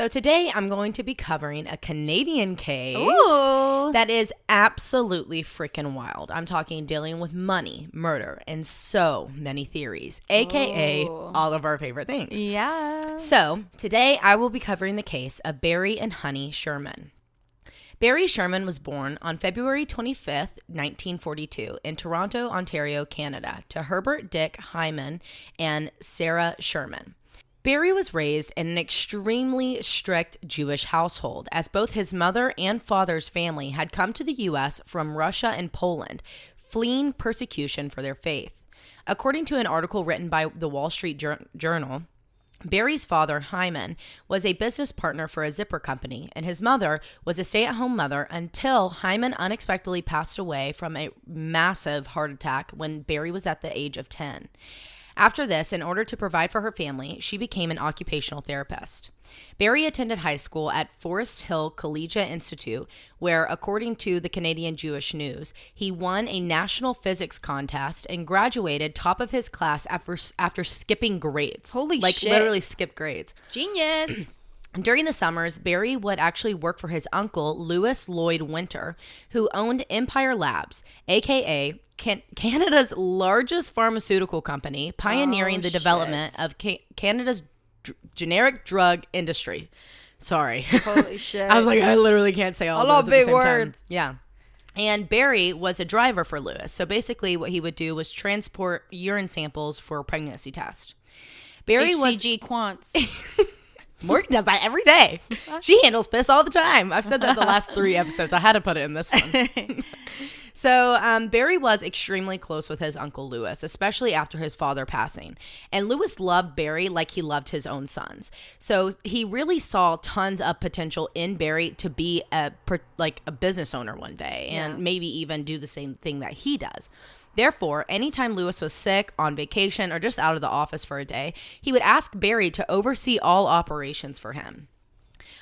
So today I'm going to be covering a Canadian case Ooh. that is absolutely freaking wild. I'm talking dealing with money, murder, and so many theories, aka all of our favorite things. Yeah. So today I will be covering the case of Barry and Honey Sherman. Barry Sherman was born on February 25th, 1942 in Toronto, Ontario, Canada, to Herbert Dick Hyman and Sarah Sherman. Barry was raised in an extremely strict Jewish household, as both his mother and father's family had come to the U.S. from Russia and Poland, fleeing persecution for their faith. According to an article written by the Wall Street Journal, Barry's father, Hyman, was a business partner for a zipper company, and his mother was a stay-at-home mother until Hyman unexpectedly passed away from a massive heart attack when Barry was at the age of 10. After this, in order to provide for her family, she became an occupational therapist. Barry attended high school at Forest Hill Collegiate Institute, where, according to the Canadian Jewish News, he won a national physics contest and graduated top of his class after skipping grades. Holy shit. Literally skipped grades. Genius. During the summers, Barry would actually work for his uncle, Lewis Lloyd Winter, who owned Empire Labs, a.k.a. Canada's largest pharmaceutical company, pioneering the development of Canada's generic drug industry. Sorry. Holy shit. I was like, I literally can't say all A those lot at of the big same words. time. Yeah. And Barry was a driver for Lewis. So basically what he would do was transport urine samples for a pregnancy test. Barry HCG quants. Morgan does that every day. She handles piss all the time. I've said that the last 3 episodes. I had to put it in this one. So Barry was extremely close with his uncle Lewis, especially after his father passing. And Lewis loved Barry like he loved his own sons. So he really saw tons of potential in Barry to be a business owner one day and maybe even do the same thing that he does. Therefore, anytime Lewis was sick, on vacation, or just out of the office for a day, he would ask Barry to oversee all operations for him.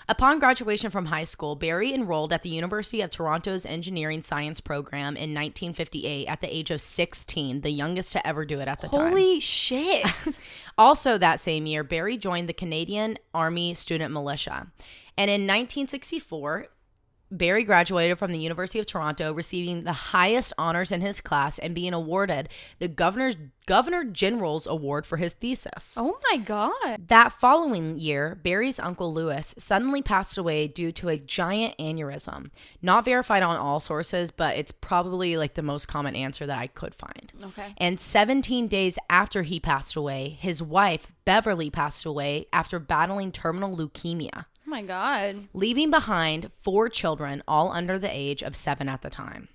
Upon graduation from high school, Barry enrolled at the University of Toronto's Engineering Science program in 1958 at the age of 16, the youngest to ever do it at the time. Holy shit. Also that same year, Barry joined the Canadian Army Student Militia. And in 1964, Barry graduated from the University of Toronto, receiving the highest honors in his class and being awarded the Governor General's Award for his thesis. Oh my God. That following year, Barry's uncle Lewis suddenly passed away due to a giant aneurysm. Not verified on all sources, but it's probably like the most common answer that I could find. Okay. And 17 days after he passed away, his wife, Beverly, passed away after battling terminal leukemia. Oh my God. Leaving behind 4 children, all under the age of 7 at the time.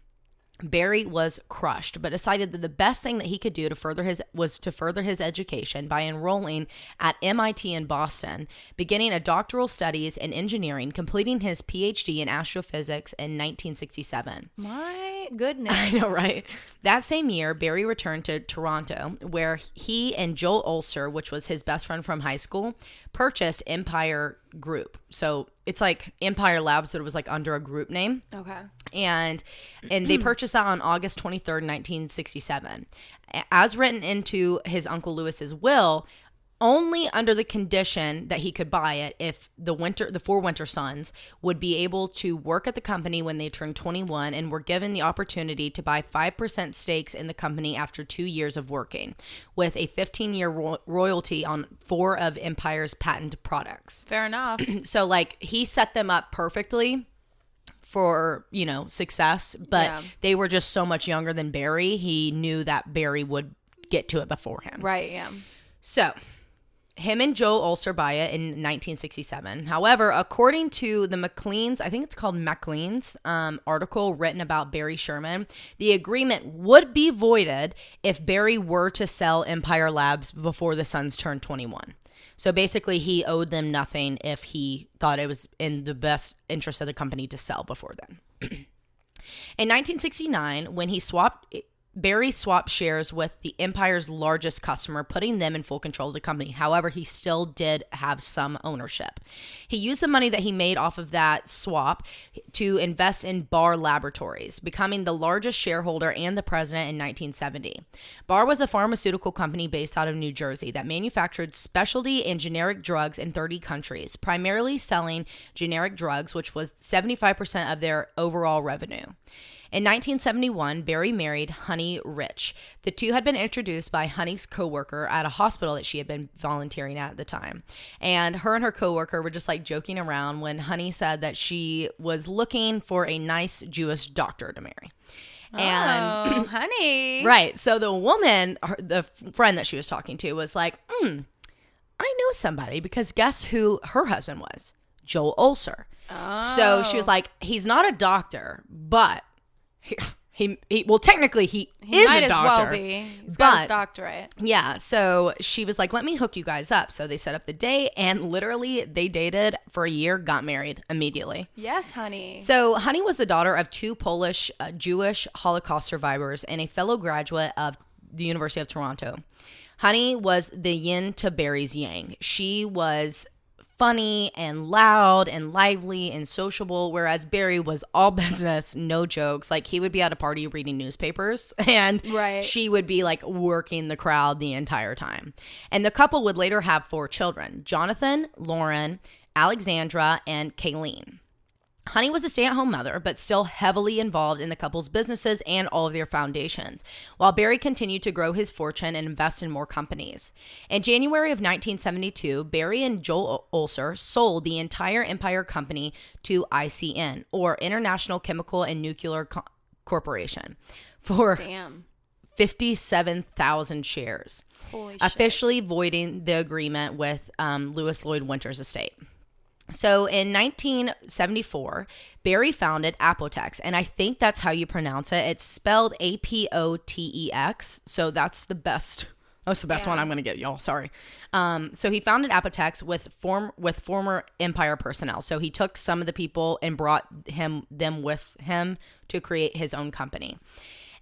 Barry was crushed, but decided that the best thing that he could do to further his education by enrolling at MIT in Boston, beginning a doctoral studies in engineering, completing his PhD in astrophysics in 1967. My goodness. I know, right? That same year, Barry returned to Toronto, where he and Joel Ulster, which was his best friend from high school, purchased Empire Group. So it's like Empire Labs, but it was like under a group name. Okay. And they purchased that on August 23rd, 1967. As written into his Uncle Lewis's will, only under the condition that he could buy it if the 4 Winter sons would be able to work at the company when they turned 21 and were given the opportunity to buy 5% stakes in the company after 2 years of working, with a 15-year royalty on 4 of Empire's patent products. Fair enough. So like he set them up perfectly for, success, but they were just so much younger than Barry. He knew that Barry would get to it before him. Right, yeah. So him and Joe Ulster buy it in 1967. However, according to the Maclean's, I think it's called Maclean's article written about Barry Sherman, the agreement would be voided if Barry were to sell Empire Labs before the sons turned 21. So basically, he owed them nothing if he thought it was in the best interest of the company to sell before then. In 1969, when he swapped Barry swapped shares with the Empire's largest customer, putting them in full control of the company. However, he still did have some ownership. He used the money that he made off of that swap to invest in Barr Laboratories, becoming the largest shareholder and the president in 1970. Barr was a pharmaceutical company based out of New Jersey that manufactured specialty and generic drugs in 30 countries, primarily selling generic drugs, which was 75% of their overall revenue. In 1971, Barry married Honey Rich. The two had been introduced by Honey's coworker at a hospital that she had been volunteering at the time. And her coworker were just like joking around when Honey said that she was looking for a nice Jewish doctor to marry. And Honey. Right. So the woman, the friend that she was talking to, was like, I know somebody, because guess who her husband was? Joel Ulcer. Oh. So she was like, he's not a doctor, but he well, technically he is might a as doctor. well be. He's got his doctorate. Yeah. So she was like, let me hook you guys up. So they set up the date, and literally they dated for a year, got married immediately. Yes, honey. So Honey was the daughter of two Polish Jewish Holocaust survivors and a fellow graduate of the University of Toronto. Honey was the yin to Barry's yang. She was funny and loud and lively and sociable, whereas Barry was all business, no jokes. Like, he would be at a party reading newspapers, and she would be like working the crowd the entire time. And the couple would later have 4 children: Jonathan, Lauren, Alexandra, and Kayleen. Honey was a stay-at-home mother, but still heavily involved in the couple's businesses and all of their foundations, while Barry continued to grow his fortune and invest in more companies. In January of 1972, Barry and Joel Ulcer sold the entire Empire company to ICN, or International Chemical and Nuclear Corporation, for 57,000 shares, officially voiding the agreement with Lewis Lloyd Winters' estate. So in 1974, Barry founded Apotex, and I think that's how you pronounce it. It's spelled Apotex, so that's the best. That's the best one I'm going to get, y'all. Sorry. So he founded Apotex with former Empire personnel. So he took some of the people and brought them with him to create his own company.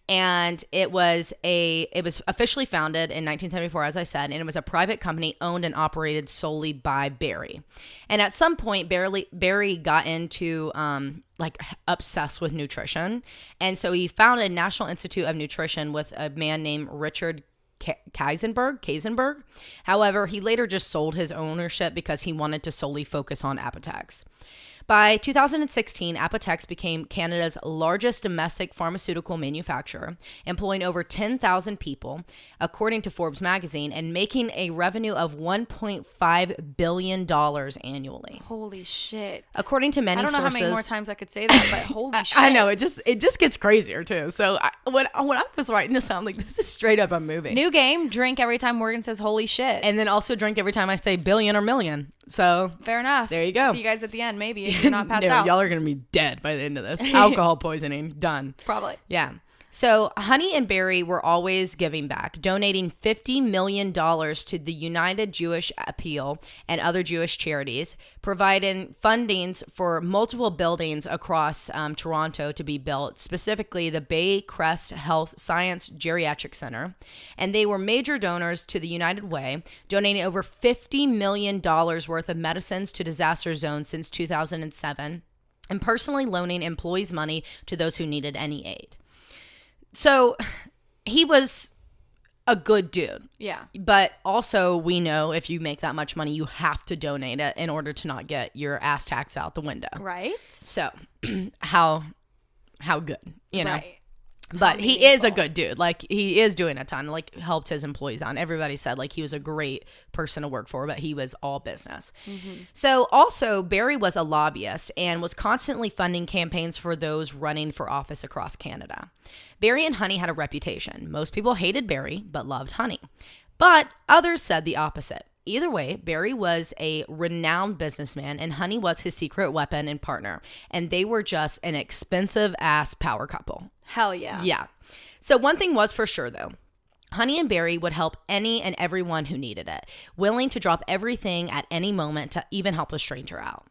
And it was officially founded in 1974, as I said, and it was a private company owned and operated solely by Barry. And at some point, Barry got into obsessed with nutrition, and so he founded National Institute of Nutrition with a man named Richard Kaisenberg. However, he later just sold his ownership because he wanted to solely focus on Apotex. By 2016, Apotex became Canada's largest domestic pharmaceutical manufacturer, employing over 10,000 people, according to Forbes magazine, and making a revenue of $1.5 billion annually. Holy shit. According to many sources. I don't know how many more times I could say that, but holy shit. I know, it just gets crazier too. So when I was writing this, I'm like, this is straight up a movie. New game, drink every time Morgan says holy shit. And then also drink every time I say billion or million. So fair enough. There you go. See you guys at the end, maybe, if you're not passed out. Y'all are going to be dead by the end of this. Alcohol poisoning. Done. Probably. Yeah. So Honey and Barry were always giving back, donating $50 million to the United Jewish Appeal and other Jewish charities, providing fundings for multiple buildings across Toronto to be built, specifically the Bay Crest Health Science Geriatric Center. And they were major donors to the United Way, donating over $50 million worth of medicines to disaster zones since 2007, and personally loaning employees money to those who needed any aid. So he was a good dude. Yeah. But also, we know if you make that much money, you have to donate it in order to not get your ass tax out the window. Right. So how good, you know? Right. But he is a good dude. Like, he is doing a ton, like, helped his employees out. Everybody said, like, he was a great person to work for, but he was all business. Mm-hmm. So also, Barry was a lobbyist and was constantly funding campaigns for those running for office across Canada. Barry and Honey had a reputation. Most people hated Barry, but loved Honey. But others said the opposite. Either way, Barry was a renowned businessman, and Honey was his secret weapon and partner. And they were just an expensive-ass power couple. Hell yeah. Yeah. So one thing was for sure, though. Honey and Barry would help any and everyone who needed it, willing to drop everything at any moment to even help a stranger out.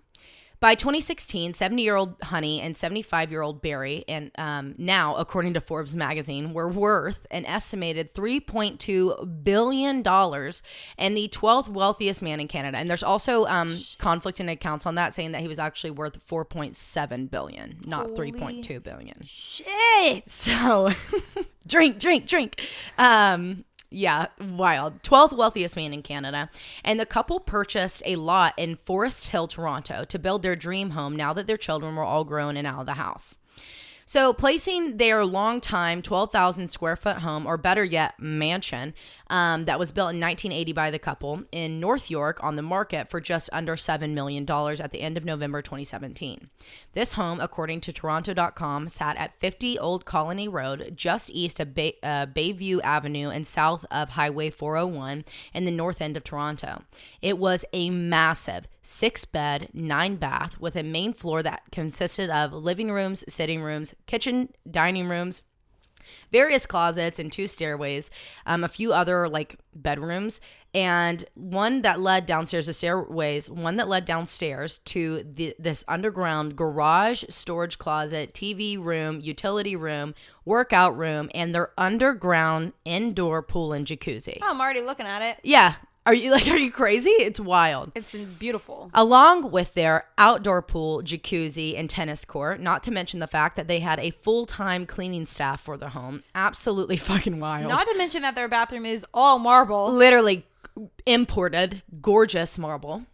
By 2016, 70-year-old Honey and 75-year-old Barry, and now, according to Forbes magazine, were worth an estimated $3.2 billion and the 12th wealthiest man in Canada. And there's also conflicting accounts on that, saying that he was actually worth $4.7 billion, not $3.2 billion. Shit. So, drink. Yeah, wild. 12th wealthiest man in Canada. And the couple purchased a lot in Forest Hill, Toronto to build their dream home now that their children were all grown and out of the house. So placing their long-time 12,000 square foot home, or better yet, mansion, that was built in 1980 by the couple in North York on the market for just under $7 million at the end of November 2017. This home, according to Toronto.com, sat at 50 Old Colony Road, just east of Bayview Avenue and south of Highway 401 in the north end of Toronto. It was a massive 6-bed, 9-bath with a main floor that consisted of living rooms, sitting rooms, kitchen, dining rooms, various closets and 2 stairways, a few other like bedrooms, and one that led downstairs to this underground garage, storage closet, TV room, utility room, workout room, and their underground indoor pool and jacuzzi. Oh, I'm already looking at it. Yeah. Are you crazy? It's wild. It's beautiful. Along with their outdoor pool, jacuzzi, and tennis court, not to mention the fact that they had a full-time cleaning staff for their home. Absolutely fucking wild. Not to mention that their bathroom is all marble. Literally imported, gorgeous marble.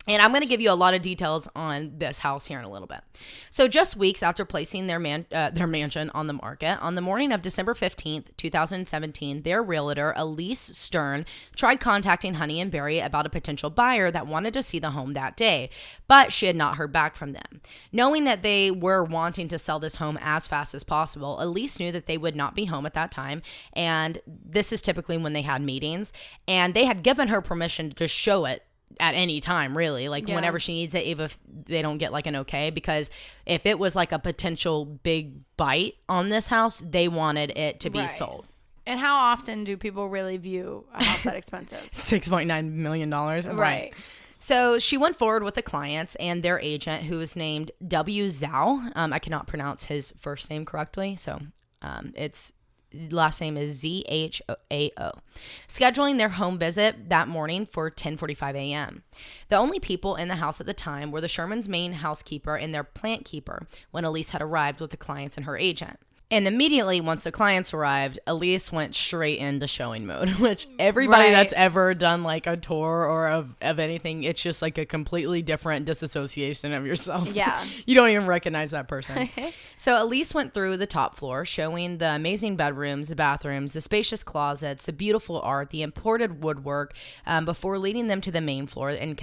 And I'm going to give you a lot of details on this house here in a little bit. So just weeks after placing their mansion on the market, on the morning of December 15th, 2017, their realtor, Elise Stern, tried contacting Honey and Barry about a potential buyer that wanted to see the home that day, but she had not heard back from them. Knowing that they were wanting to sell this home as fast as possible, Elise knew that they would not be home at that time, and this is typically when they had meetings, and they had given her permission to show it at any time, really, like whenever she needs it, even if they don't get like an okay, because if it was like a potential big bite on this house, they wanted it to be sold. And how often do people really view a house that expensive? $6.9 million. Right. So she went forward with the clients and their agent, who was named W. Zhao. I cannot pronounce his first name correctly, so it's last name is Zhao. Scheduling their home visit that morning for 10:45 a.m. The only people in the house at the time were the Sherman's main housekeeper and their plant keeper when Elise had arrived with the clients and her agent. And immediately, once the clients arrived, Elise went straight into showing mode, which everybody that's ever done like a tour or of anything, it's just like a completely different disassociation of yourself. Yeah. You don't even recognize that person. So Elise went through the top floor, showing the amazing bedrooms, the bathrooms, the spacious closets, the beautiful art, the imported woodwork, before leading them to the main floor and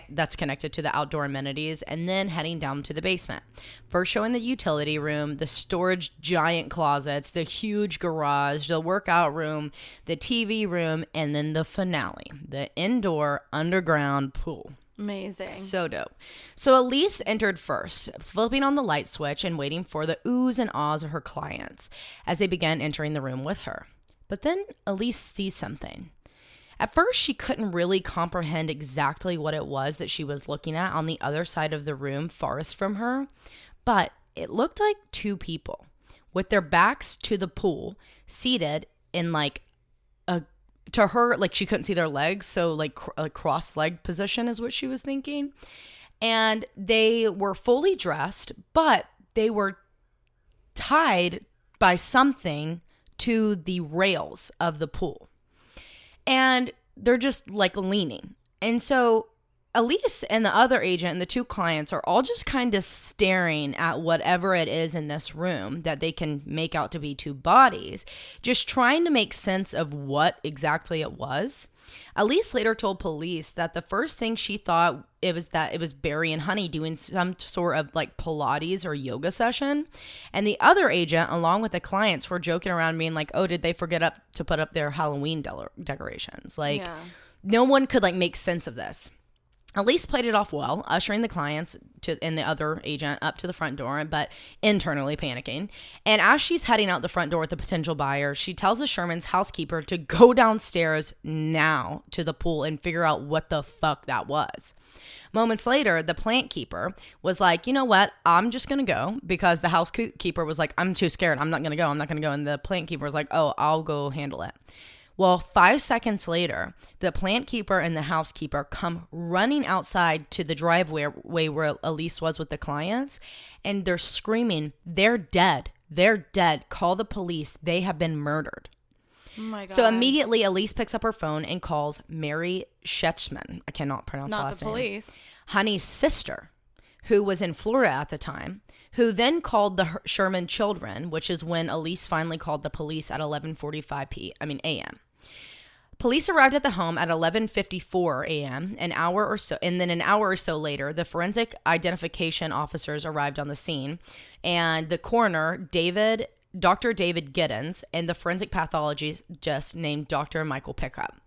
that's connected to the outdoor amenities, and then heading down to the basement. First showing the utility room, the storage giant closets, the huge garage, the workout room, the TV room, and then the finale, the indoor underground pool. Amazing. So dope. So Elise entered first, flipping on the light switch and waiting for the oohs and ahs of her clients as they began entering the room with her. But then Elise sees something. At first, she couldn't really comprehend exactly what it was that she was looking at on the other side of the room, farthest from her, but it looked like 2 people with their backs to the pool, seated in like to her, like she couldn't see their legs, so like a cross-leg position is what she was thinking. And they were fully dressed, but they were tied by something to the rails of the pool. And they're just like leaning. And so Elise and the other agent and the 2 clients are all just kind of staring at whatever it is in this room that they can make out to be 2 bodies, just trying to make sense of what exactly it was. Elise later told police that the first thing she thought it was Barry and Honey doing some sort of like Pilates or yoga session. And the other agent, along with the clients, were joking around being like, oh, did they forget to put up their Halloween decorations? Like, no one could like make sense of this. Elise played it off well, ushering the clients and the other agent up to the front door, but internally panicking. And as she's heading out the front door with the potential buyer, she tells the Sherman's housekeeper to go downstairs now to the pool and figure out what the fuck that was. Moments later, the plant keeper was like, you know what? I'm just going to go, because the housekeeper was like, I'm too scared. I'm not going to go. And the plant keeper was like, oh, I'll go handle it. Well, 5 seconds later, the plant keeper and the housekeeper come running outside to the driveway where Elise was with the clients, and they're screaming, they're dead. They're dead. Call the police. They have been murdered. Oh my God. So immediately, Elise picks up her phone and calls Mary Sherman. I cannot pronounce the last name. Not the police. Honey's sister, who was in Florida at the time, who then called the Sherman children, which is when Elise finally called the police at 11:45 a.m. Police arrived at the home at 11:54 a.m., an hour or so, and then an hour or so later, the forensic identification officers arrived on the scene, and the coroner, Dr. David Giddens, and the forensic pathologist named Dr. Michael Pickup.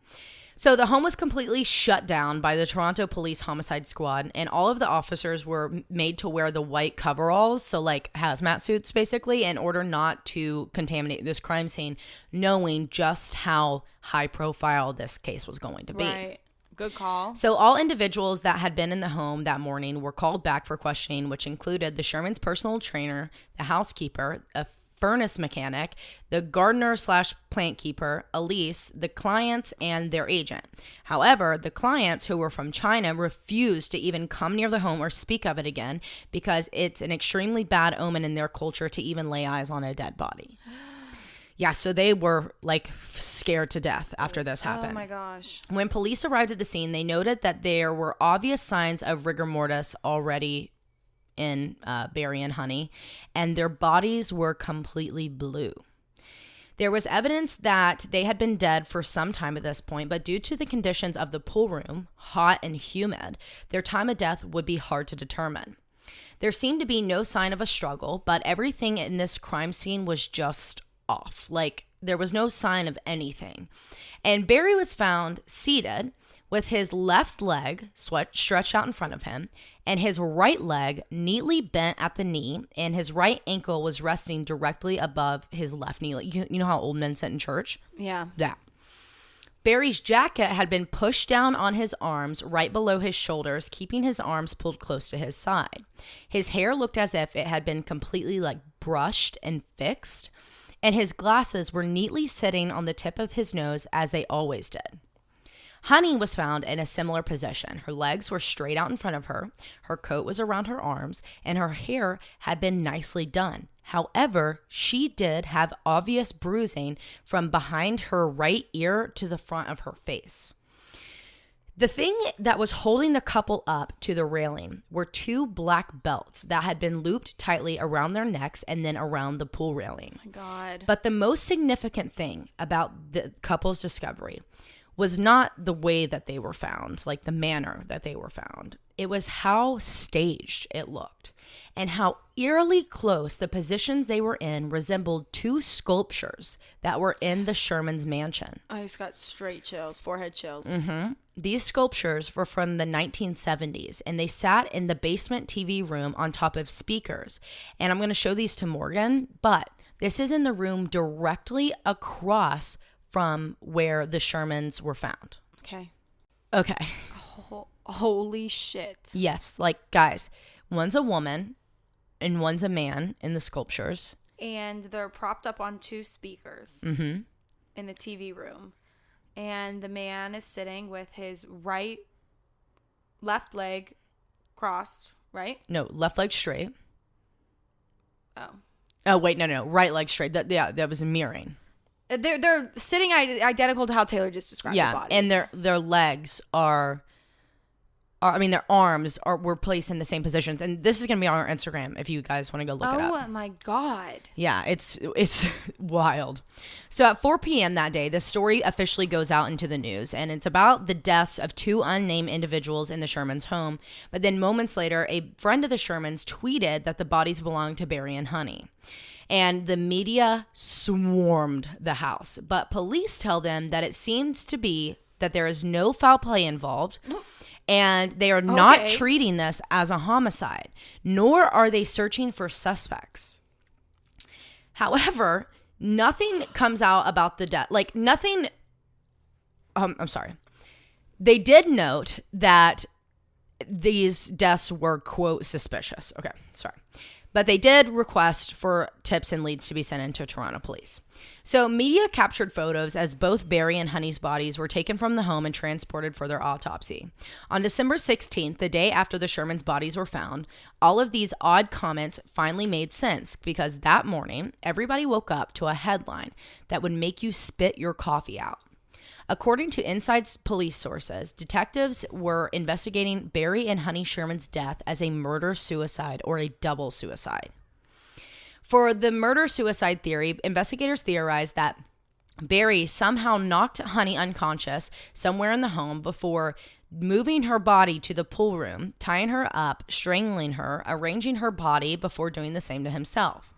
So the home was completely shut down by the Toronto Police Homicide Squad, and all of the officers were made to wear the white coveralls, so like hazmat suits basically, in order not to contaminate this crime scene, knowing just how high profile this case was going to be. Right. Good call. So all individuals that had been in the home that morning were called back for questioning, which included the Sherman's personal trainer, the housekeeper, a furnace mechanic, the gardener/plant keeper, Elise, the clients, and their agent. However, the clients, who were from China, refused to even come near the home or speak of it again, because it's an extremely bad omen in their culture to even lay eyes on a dead body. Yeah, so they were like scared to death after this happened. Oh my gosh. When police arrived at the scene, they noted that there were obvious signs of rigor mortis already in Barry and Honey, and their bodies were completely blue. There was evidence that they had been dead for some time at this point, but due to the conditions of the pool room, hot and humid, their time of death would be hard to determine. There seemed to be no sign of a struggle, but everything in this crime scene was just off. Like, there was no sign of anything. And Barry was found seated with his left leg stretched out in front of him, and his right leg neatly bent at the knee, and his right ankle was resting directly above his left knee. Like, you know how old men sit in church? Yeah. That. Barry's jacket had been pushed down on his arms right below his shoulders, keeping his arms pulled close to his side. His hair looked as if it had been completely like brushed and fixed, and his glasses were neatly sitting on the tip of his nose as they always did. Honey was found in a similar position. Her legs were straight out in front of her, her coat was around her arms, and her hair had been nicely done. However, she did have obvious bruising from behind her right ear to the front of her face. The thing that was holding the couple up to the railing were two black belts that had been looped tightly around their necks and then around the pool railing. Oh my God. But the most significant thing about the couple's discovery was not the way that they were found, like the manner that they were found. It was how staged it looked, and how eerily close the positions they were in resembled two sculptures that were in the Sherman's mansion. I just got straight chills, forehead chills. Mm-hmm. These sculptures were from the 1970s, and they sat in the basement TV room on top of speakers. And I'm going to show these to Morgan, but this is in the room directly across from where the Shermans were found. Okay. Okay. Holy shit. Yes, like, guys, one's a woman and one's a man in the sculptures. And they're propped up on two speakers in the TV room. And the man is sitting with his left leg crossed, right? No, left leg straight. Oh. Oh, wait, no. Right leg straight. That was mirroring. They're sitting identical to how Taylar just described their bodies. And their legs their arms were placed in the same positions. And this is going to be on our Instagram if you guys want to go look it up. Oh my God. Yeah, it's wild. So at 4 p.m. that day, the story officially goes out into the news, and it's about the deaths of two unnamed individuals in the Shermans' home. But then moments later, a friend of the Shermans tweeted that the bodies belonged to Barry and Honey. And the media swarmed the house. But police tell them that it seems to be that there is no foul play involved, And they are not treating this as a homicide, nor are they searching for suspects. However, nothing comes out about the death. Like, nothing. I'm sorry. They did note that these deaths were, quote, suspicious. Okay, sorry. But they did request for tips and leads to be sent into Toronto police. So media captured photos as both Barry and Honey's bodies were taken from the home and transported for their autopsy. On December 16th, the day after the Shermans' bodies were found, all of these odd comments finally made sense because that morning, everybody woke up to a headline that would make you spit your coffee out. According to inside police sources, detectives were investigating Barry and Honey Sherman's death as a murder-suicide or a double suicide. For the murder-suicide theory, investigators theorized that Barry somehow knocked Honey unconscious somewhere in the home before moving her body to the pool room, tying her up, strangling her, arranging her body before doing the same to himself.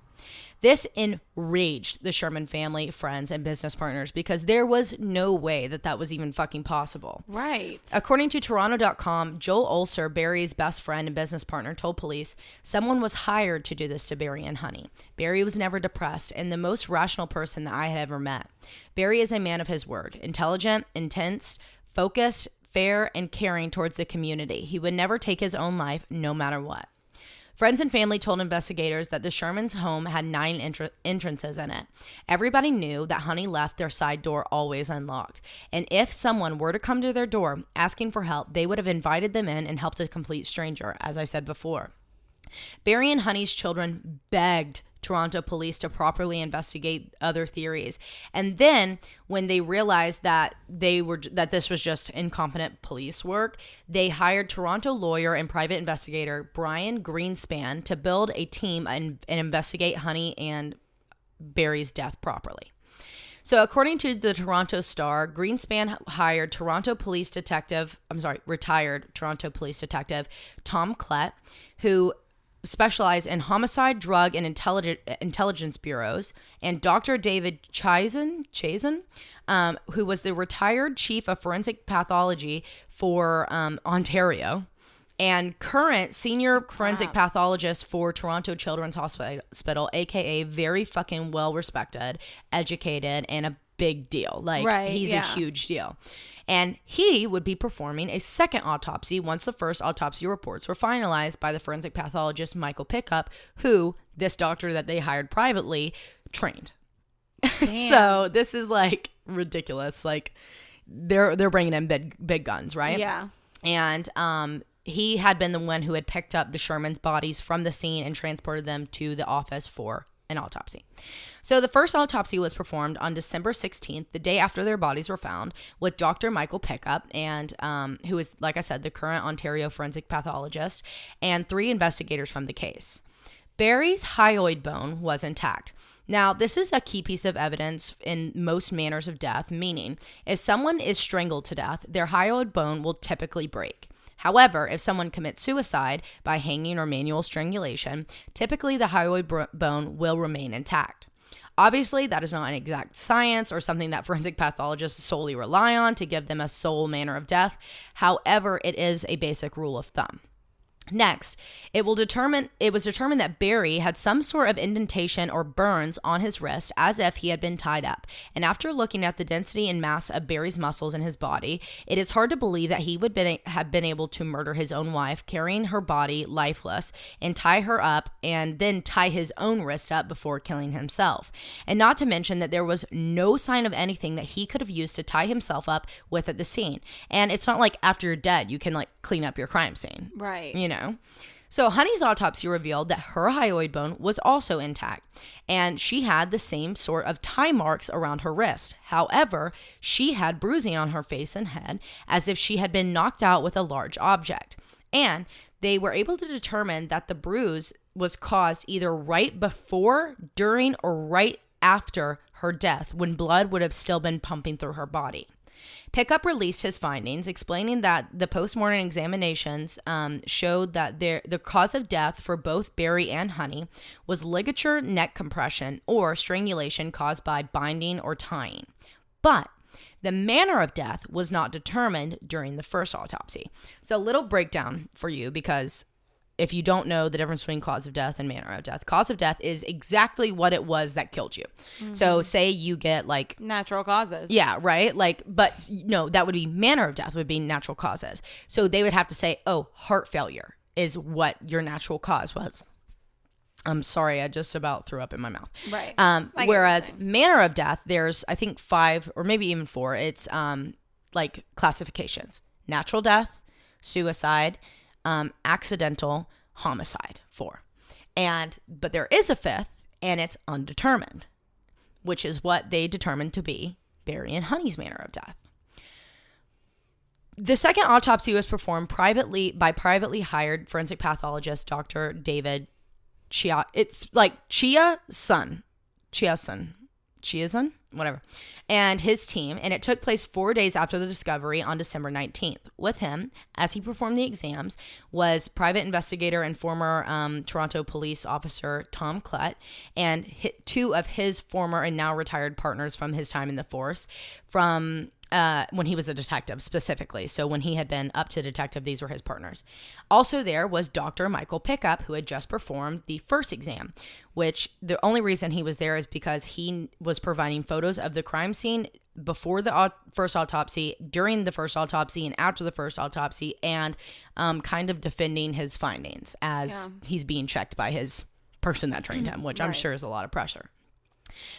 This enraged the Sherman family, friends, and business partners because there was no way that that was even fucking possible. Right. According to Toronto.com, Joel Ulcer, Barry's best friend and business partner, told police someone was hired to do this to Barry and Honey. Barry was never depressed and the most rational person that I had ever met. Barry is a man of his word, intelligent, intense, focused, fair, and caring towards the community. He would never take his own life, no matter what. Friends and family told investigators that the Shermans' home had 9 entrances in it. Everybody knew that Honey left their side door always unlocked. And if someone were to come to their door asking for help, they would have invited them in and helped a complete stranger, as I said before. Barry and Honey's children begged Toronto police to properly investigate other theories. And then when they realized that this was just incompetent police work, they hired Toronto lawyer and private investigator Brian Greenspan to build a team and investigate Honey and Barry's death properly. So according to the Toronto Star, Greenspan hired retired Toronto police detective Tom Klett, who specialized in homicide, drug, and intelligence bureaus, and Dr. David Chazen, who was the retired chief of forensic pathology for Ontario, and current senior forensic pathologist for Toronto Children's Hospital, aka very fucking well-respected, educated, and a big deal. He's a huge deal. And he would be performing a second autopsy once the first autopsy reports were finalized by the forensic pathologist Michael Pickup, who this doctor that they hired privately trained. So this is like ridiculous. Like they're bringing in big guns, right? Yeah. And he had been the one who had picked up the Sherman's bodies from the scene and transported them to the office for an autopsy. So the first autopsy was performed on December 16th, the day after their bodies were found, with Dr. Michael Pickup, and who is, like I said, the current Ontario forensic pathologist, and 3 investigators from the case. Barry's hyoid bone was intact. Now, this is a key piece of evidence in most manners of death, meaning if someone is strangled to death, their hyoid bone will typically break. However, if someone commits suicide by hanging or manual strangulation, typically the hyoid bone will remain intact. Obviously, that is not an exact science or something that forensic pathologists solely rely on to give them a sole manner of death. However, it is a basic rule of thumb. Next, it was determined that Barry had some sort of indentation or burns on his wrist as if he had been tied up. And after looking at the density and mass of Barry's muscles in his body, it is hard to believe that he would have been able to murder his own wife, carrying her body lifeless, and tie her up and then tie his own wrist up before killing himself. And not to mention that there was no sign of anything that he could have used to tie himself up with at the scene. And it's not like after you're dead, you can like clean up your crime scene. Right. You know? So Honey's autopsy revealed that her hyoid bone was also intact, and she had the same sort of tie marks around her wrist. However, she had bruising on her face and head as if she had been knocked out with a large object. And they were able to determine that the bruise was caused either right before, during, or right after her death, when blood would have still been pumping through her body. Pickup released his findings, explaining that the postmortem examinations showed that the cause of death for both Barry and Honey was ligature neck compression or strangulation caused by binding or tying. But The manner of death was not determined during the first autopsy. So a little breakdown for you, because if you don't know the difference between cause of death and manner of death, cause of death is exactly what it was that killed you. So say you get like natural causes. Yeah, right? Like, but no, that would be manner of death, would be natural causes. So they would have to say, oh, heart failure is what your natural cause was. I'm sorry, I just about threw up in my mouth. Right. Whereas manner of death, there's I think 5 or maybe even 4. It's like classifications: natural death, suicide, accidental, homicide. 4. But there is a 5th, and it's undetermined, which is what they determined to be Barry and Honey's manner of death. The second autopsy was performed by privately hired forensic pathologist Dr. David Chia. It's like Chiason, whatever, and his team, and it took place 4 days after the discovery on December 19th. With him, as he performed the exams, was private investigator and former Toronto police officer Tom Clutt, and 2 of his former and now retired partners from his time in the force, from when he was a detective specifically. So when he had been up to detective, these were his partners. Also there was Dr. Michael Pickup, who had just performed the first exam, which the only reason he was there is because he was providing photos of the crime scene before the first autopsy, during the first autopsy, and after the first autopsy, and kind of defending his findings as he's being checked by his person that trained him, which I'm sure is a lot of pressure.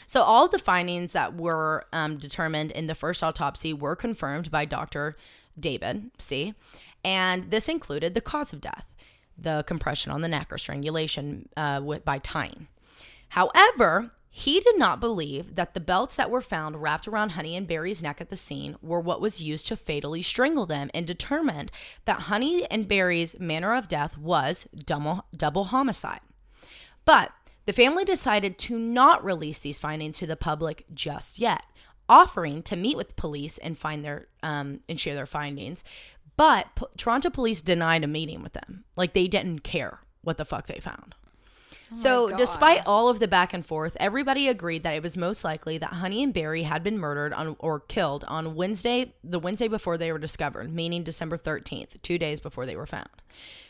So all of the findings that were determined in the first autopsy were confirmed by Dr. David C. And this included the cause of death, the compression on the neck or strangulation by tying. However, he did not believe that the belts that were found wrapped around Honey and Barry's neck at the scene were what was used to fatally strangle them, and determined that Honey and Barry's manner of death was double homicide. But the family decided to not release these findings to the public just yet, offering to meet with police and and share their findings. But Toronto police denied a meeting with them. Like, they didn't care what the fuck they found. So despite all of the back and forth, everybody agreed that it was most likely that Honey and Barry had been murdered or killed on the Wednesday before they were discovered, meaning December 13th, 2 days before they were found.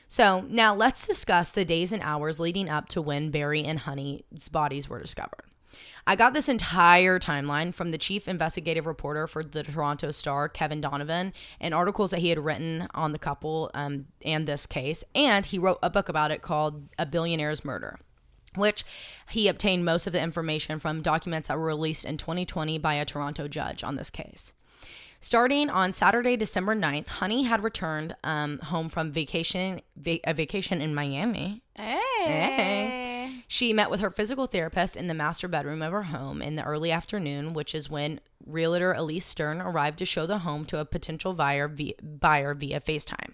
So now let's discuss the days and hours leading up to when Barry and Honey's bodies were discovered. I got this entire timeline from the chief investigative reporter for the Toronto Star, Kevin Donovan, and articles that he had written on the couple and this case. And he wrote a book about it called A Billionaire's Murder, which he obtained most of the information from documents that were released in 2020 by a Toronto judge on this case. Starting on Saturday, December 9th, Honey had returned home from a vacation in Miami. Hey. She met with her physical therapist in the master bedroom of her home in the early afternoon, which is when realtor Elise Stern arrived to show the home to a potential buyer via FaceTime.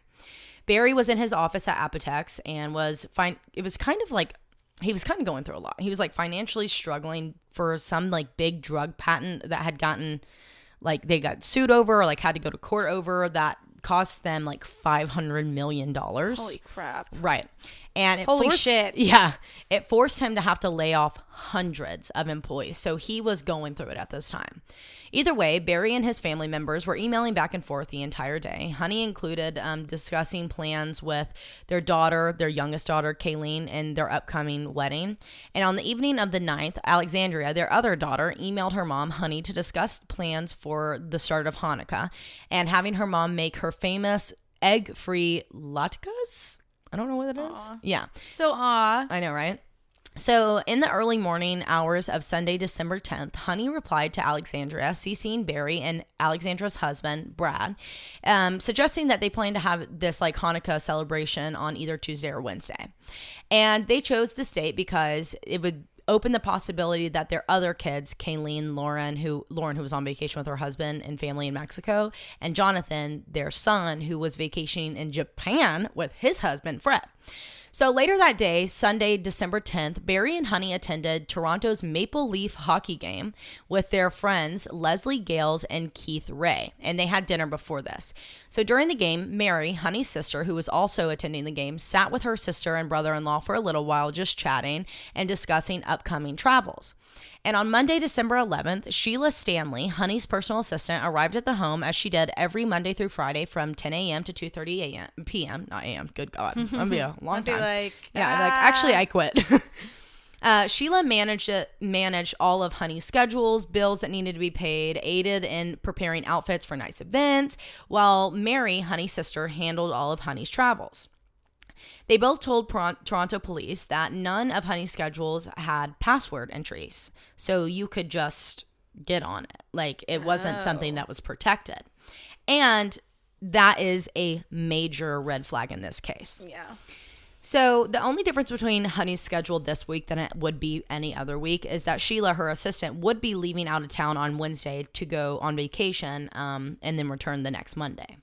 Barry was in his office at Apotex and was fine. It was kind of like he was kind of going through a lot. He was like financially struggling for some like big drug patent that had gotten, like, they got sued over or like had to go to court over, that cost them like $500 million. Holy crap. Right. And it Holy forced, shit. Yeah. It forced him to have to lay off hundreds of employees. So he was going through it at this time. Either way, Barry and his family members were emailing back and forth the entire day. Honey included discussing plans with their youngest daughter, Kayleen, and their upcoming wedding. And on the evening of the 9th, Alexandria, their other daughter, emailed her mom, Honey, to discuss plans for the start of Hanukkah and having her mom make her famous egg-free latkes. I don't know what it is. Aww. Yeah. So, I know, right? So in the early morning hours of Sunday, December 10th, Honey replied to Alexandria, CCing Barry and Alexandra's husband, Brad, suggesting that they plan to have this like Hanukkah celebration on either Tuesday or Wednesday. And they chose this date because it would open the possibility that their other kids, Kayleen, Lauren, who was on vacation with her husband and family in Mexico, and Jonathan, their son, who was vacationing in Japan with his husband, Fred. So later that day, Sunday, December 10th, Barry and Honey attended Toronto's Maple Leaf hockey game with their friends Leslie Gales and Keith Ray, and they had dinner before this. So during the game, Mary, Honey's sister, who was also attending the game, sat with her sister and brother-in-law for a little while just chatting and discussing upcoming travels. And on Monday, December 11th, Sheila Stanley, Honey's personal assistant, arrived at the home as she did every Monday through Friday from 10 a.m. to 2:30 p.m. Not a.m. Good God. That'd be a long time. Actually, I quit. Sheila managed all of Honey's schedules, bills that needed to be paid, aided in preparing outfits for nice events, while Mary, Honey's sister, handled all of Honey's travels. They both told Toronto police that none of Honey's schedules had password entries, so you could just get on it. Like, it wasn't something that was protected. And that is a major red flag in this case. Yeah. So the only difference between Honey's schedule this week than it would be any other week is that Sheila, her assistant, would be leaving out of town on Wednesday to go on vacation and then return the next Monday.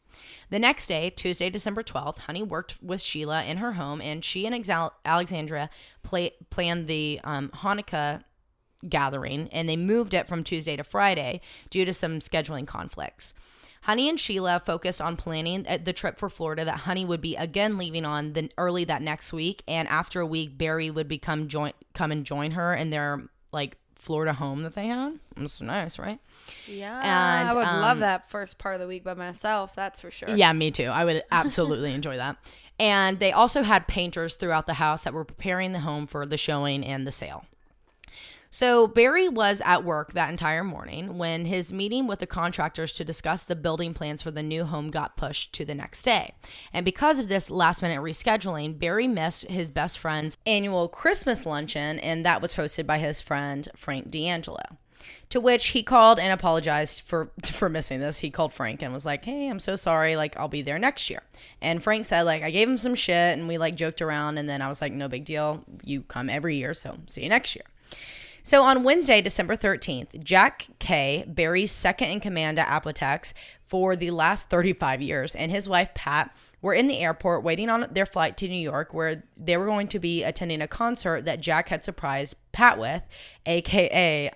The next day, Tuesday, December 12th, Honey worked with Sheila in her home, and she and Alexandra planned the Hanukkah gathering, and they moved it from Tuesday to Friday due to some scheduling conflicts. Honey and Sheila focused on planning the trip for Florida that Honey would be again leaving on early that next week, and after a week, Barry would come and join her in their Florida home that they had. It's nice, right? Yeah, and I would love that first part of the week by myself. That's for sure. Yeah, me too. I would absolutely enjoy that. And they also had painters throughout the house that were preparing the home for the showing and the sale. So Barry was at work that entire morning when his meeting with the contractors to discuss the building plans for the new home got pushed to the next day. And because of this last-minute rescheduling, Barry missed his best friend's annual Christmas luncheon, and that was hosted by his friend Frank D'Angelo. To which he called and apologized for missing this. He called Frank and was like, "Hey, I'm so sorry. I'll be there next year." And Frank said, I gave him some shit and we joked around. And then I was like, "No big deal. You come every year, so see you next year." So on Wednesday, December 13th, Jack Kay, Barry's second in command at Apotex for the last 35 years, and his wife, Pat, were in the airport waiting on their flight to New York, where they were going to be attending a concert that Jack had surprised Pat with, a.k.a.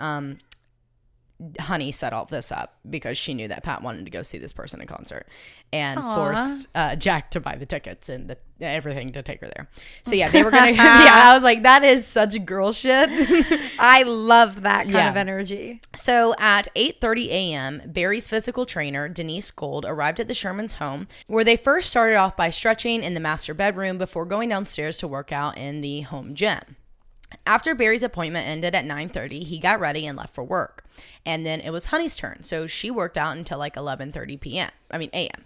Honey set all this up because she knew that Pat wanted to go see this person in concert and forced Jack to buy the tickets and everything to take her there. So yeah, they were gonna. I was like, that is such girl shit. I love that kind of energy. So at 8:30 a.m., Barry's physical trainer, Denise Gold, arrived at the Sherman's home, where they first started off by stretching in the master bedroom before going downstairs to work out in the home gym. After Barry's appointment ended at 9:30, he got ready and left for work. And then it was Honey's turn, so she worked out until 11:30 a.m.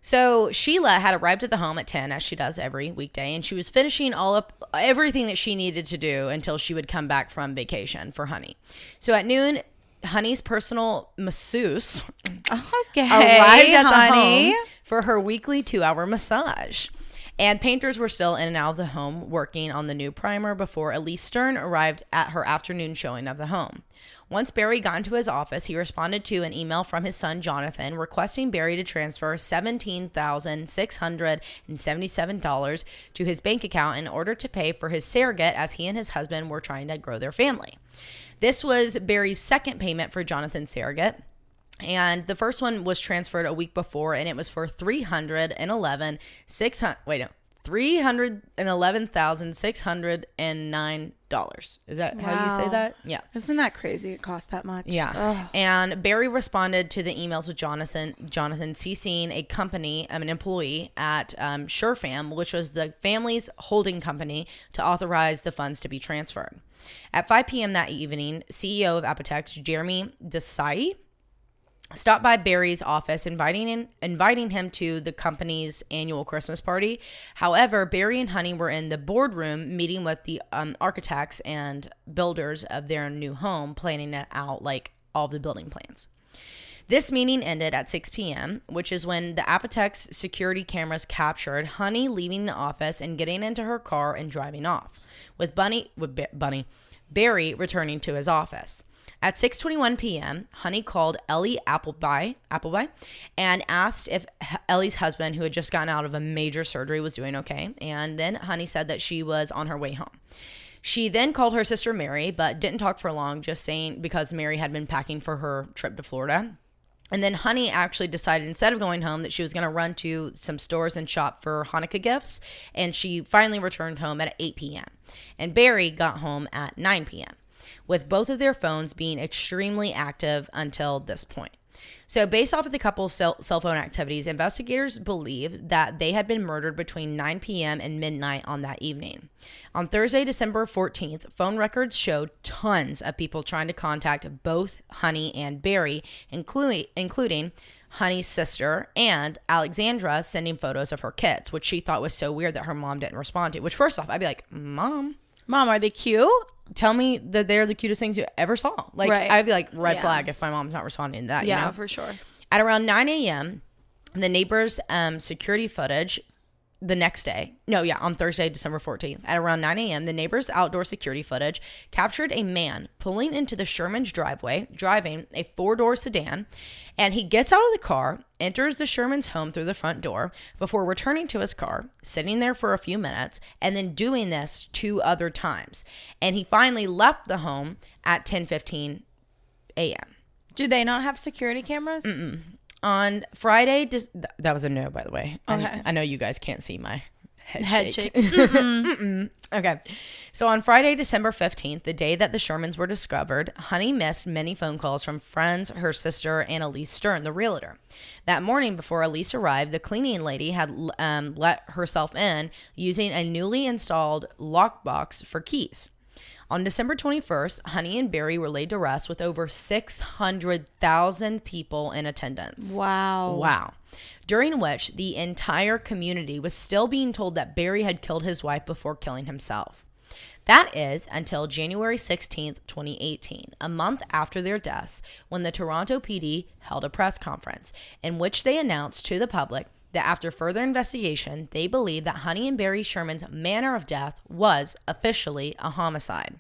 So Sheila had arrived at the home at 10, as she does every weekday, and she was finishing everything that she needed to do until she would come back from vacation for Honey. So at noon, Honey's personal masseuse arrived at the home for her weekly 2-hour massage. And painters were still in and out of the home working on the new primer before Elise Stern arrived at her afternoon showing of the home. Once Barry got into his office, he responded to an email from his son, Jonathan, requesting Barry to transfer $17,677 to his bank account in order to pay for his surrogate, as he and his husband were trying to grow their family. This was Barry's second payment for Jonathan's surrogate. And the first one was transferred a week before, and it was for $311,609. Is that how you say that? Yeah. Isn't that crazy? It cost that much. Yeah. Ugh. And Barry responded to the emails with Jonathan CCing an employee at SureFam, which was the family's holding company, to authorize the funds to be transferred. At 5 p.m. that evening, CEO of Apotex, Jeremy Desai, stopped by Barry's office, inviting him to the company's annual Christmas party. However, Barry and Honey were in the boardroom meeting with the architects and builders of their new home, planning it out, all the building plans. This meeting ended at 6 p.m., which is when the Apotex security cameras captured Honey leaving the office and getting into her car and driving off, with Barry returning to his office. At 6:21 p.m., Honey called Ellie Appleby and asked if Ellie's husband, who had just gotten out of a major surgery, was doing okay. And then Honey said that she was on her way home. She then called her sister Mary, but didn't talk for long, just saying because Mary had been packing for her trip to Florida. And then Honey actually decided, instead of going home, that she was going to run to some stores and shop for Hanukkah gifts. And she finally returned home at 8 p.m. And Barry got home at 9 p.m. with both of their phones being extremely active until this point. So based off of the couple's cell phone activities, investigators believe that they had been murdered between 9 p.m. and midnight on that evening. On Thursday, December 14th, phone records showed tons of people trying to contact both Honey and Barry, including Honey's sister and Alexandra sending photos of her kids, which she thought was so weird that her mom didn't respond to. Which, first off, I'd be like, Mom, are they cute? Tell me that they're the cutest things you ever saw. Like, right. I'd be like, red flag if my mom's not responding to that. Yeah, you know? For sure. At around 9 a.m., the neighbor's security footage the next day, on Thursday, December 14th, at around 9 a.m., the neighbor's outdoor security footage captured a man pulling into the Sherman's driveway, driving a 4-door sedan, and he gets out of the car, enters the Sherman's home through the front door before returning to his car, sitting there for a few minutes, and then doing this 2 other times. And he finally left the home at 10:15 a.m. Do they not have security cameras? Mm-mm. On Friday, that was a no, by the way. Okay. I know you guys can't see my head shake. Okay. So on Friday, December 15th, the day that the Shermans were discovered, Honey missed many phone calls from friends, her sister, and Elise Stern, the realtor. That morning before Elise arrived, the cleaning lady had let herself in using a newly installed lockbox for keys. On December 21st, Honey and Barry were laid to rest with over 600,000 people in attendance. Wow. During which the entire community was still being told that Barry had killed his wife before killing himself. That is until January 16th, 2018, a month after their deaths, when the Toronto PD held a press conference in which they announced to the public that after further investigation, they believe that Honey and Barry Sherman's manner of death was officially a homicide.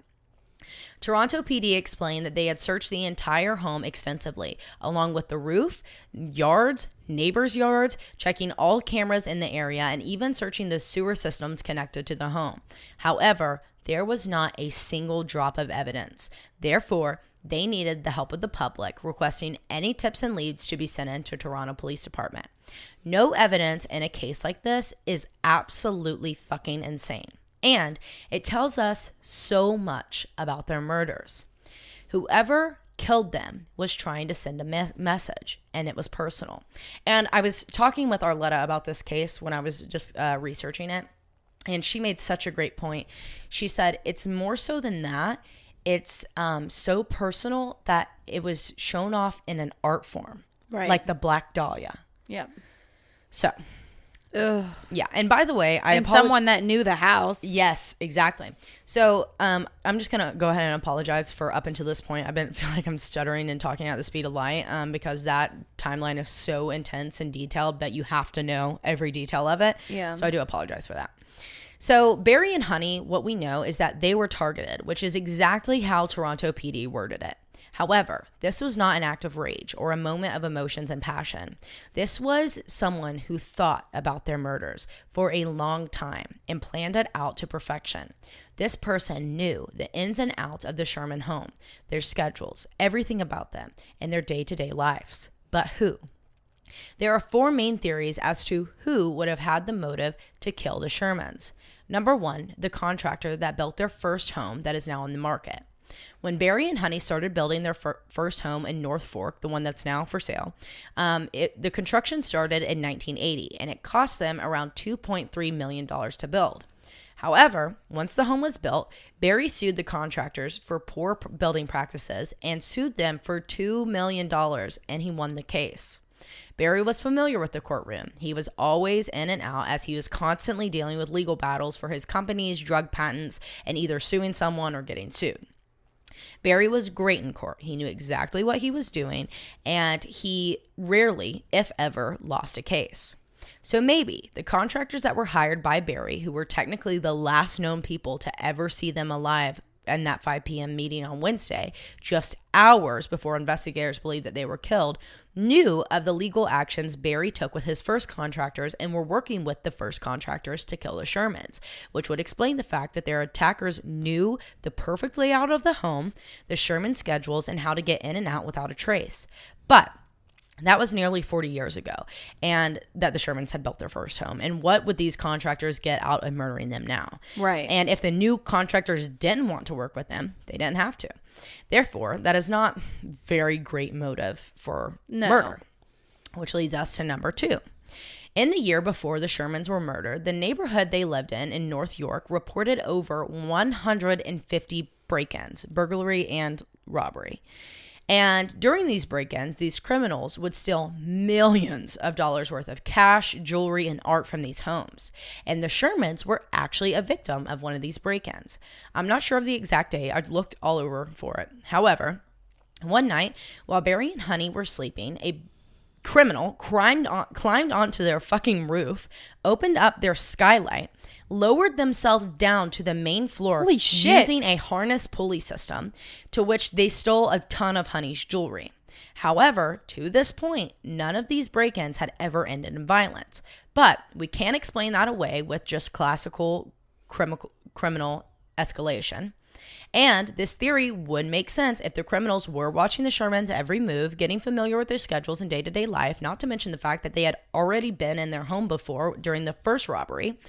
Toronto PD explained that they had searched the entire home extensively, along with the roof, yards, neighbors' yards, checking all cameras in the area, and even searching the sewer systems connected to the home. However, there was not a single drop of evidence. Therefore, they needed the help of the public, requesting any tips and leads to be sent in to Toronto Police Department. No evidence in a case like this is absolutely fucking insane. And it tells us so much about their murders. Whoever killed them was trying to send a message, and it was personal. And I was talking with Arletta about this case when I was just researching it, and she made such a great point. She said, it's more so than that. It's so personal that it was shown off in an art form, right? Like the Black Dahlia. Yeah. So, ugh. Yeah. And by the way, someone that knew the house. Yes, exactly. So, I'm just gonna go ahead and apologize for up until this point. Feel like I'm stuttering and talking at the speed of light, because that timeline is so intense and detailed that you have to know every detail of it. Yeah. So I do apologize for that. So Barry and Honey, what we know is that they were targeted, which is exactly how Toronto PD worded it. However, this was not an act of rage or a moment of emotions and passion. This was someone who thought about their murders for a long time and planned it out to perfection. This person knew the ins and outs of the Sherman home, their schedules, everything about them, and their day-to-day lives. But who? There are 4 main theories as to who would have had the motive to kill the Shermans. Number 1, the contractor that built their first home that is now on the market. When Barry and Honey started building their first home in North Fork, the one that's now for sale, the construction started in 1980, and it cost them around $2.3 million to build. However, once the home was built, Barry sued the contractors for poor building practices and sued them for $2 million, and he won the case. Barry was familiar with the courtroom. He was always in and out as he was constantly dealing with legal battles for his company's drug patents and either suing someone or getting sued. Barry was great in court. He knew exactly what he was doing, and he rarely, if ever, lost a case. So maybe the contractors that were hired by Barry, who were technically the last known people to ever see them alive in that 5 p.m. meeting on Wednesday, just hours before investigators believed that they were killed, knew of the legal actions Barry took with his first contractors and were working with the first contractors to kill the Shermans, which would explain the fact that their attackers knew the perfect layout of the home, the Sherman schedules, and how to get in and out without a trace. But that was nearly 40 years ago, and that the Shermans had built their first home. And what would these contractors get out of murdering them now? Right. And if the new contractors didn't want to work with them, they didn't have to. Therefore, that is not very great motive for murder, which leads us to number 2. In the year before the Shermans were murdered, the neighborhood they lived in North York, reported over 150 break-ins, burglary and robbery. And during these break-ins, these criminals would steal millions of dollars worth of cash, jewelry, and art from these homes. And the Shermans were actually a victim of one of these break-ins. I'm not sure of the exact day. I looked all over for it. However, one night, while Barry and Honey were sleeping, a criminal climbed onto their fucking roof, opened up their skylight, lowered themselves down to the main floor using a harness pulley system, to which they stole a ton of Honey's jewelry. However, to this point, none of these break-ins had ever ended in violence. But we can't explain that away with just classical criminal escalation. And this theory would make sense if the criminals were watching the Shermans' every move, getting familiar with their schedules and day-to-day life, not to mention the fact that they had already been in their home before during the first robbery.